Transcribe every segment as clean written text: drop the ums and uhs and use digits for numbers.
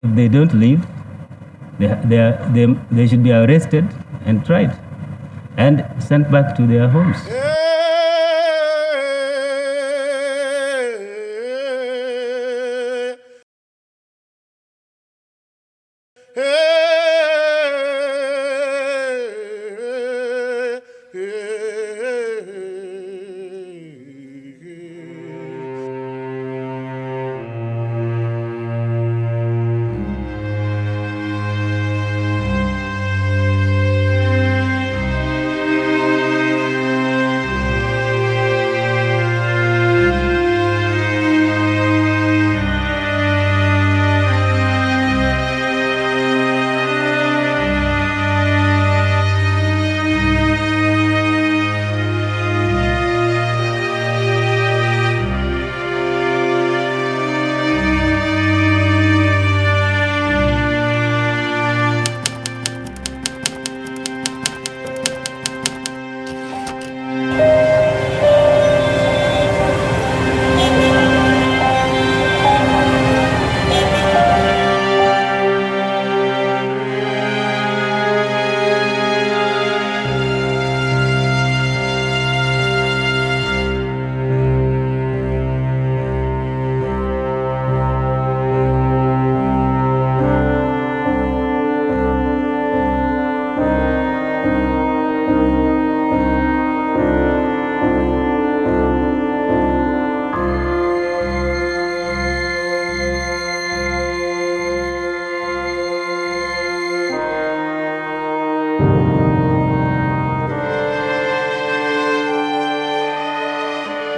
If they don't leave, they should be arrested and tried and sent back to their homes.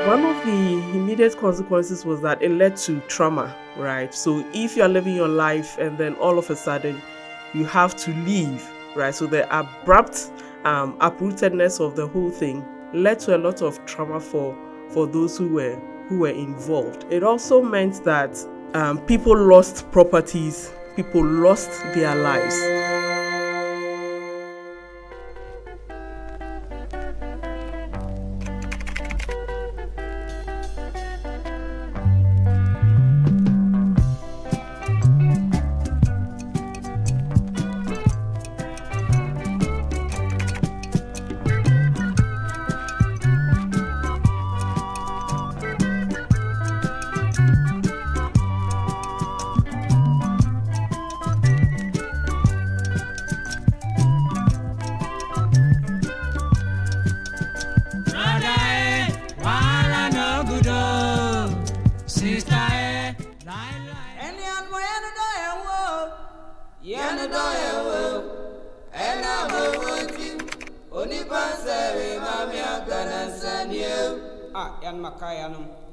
One of the immediate consequences was that it led to trauma, right? So if you're living your life and then all of a sudden you have to leave, right? So the abrupt uprootedness of the whole thing led to a lot of trauma for those who were involved. It also meant that people lost properties, people lost their lives. Yan Makayanum.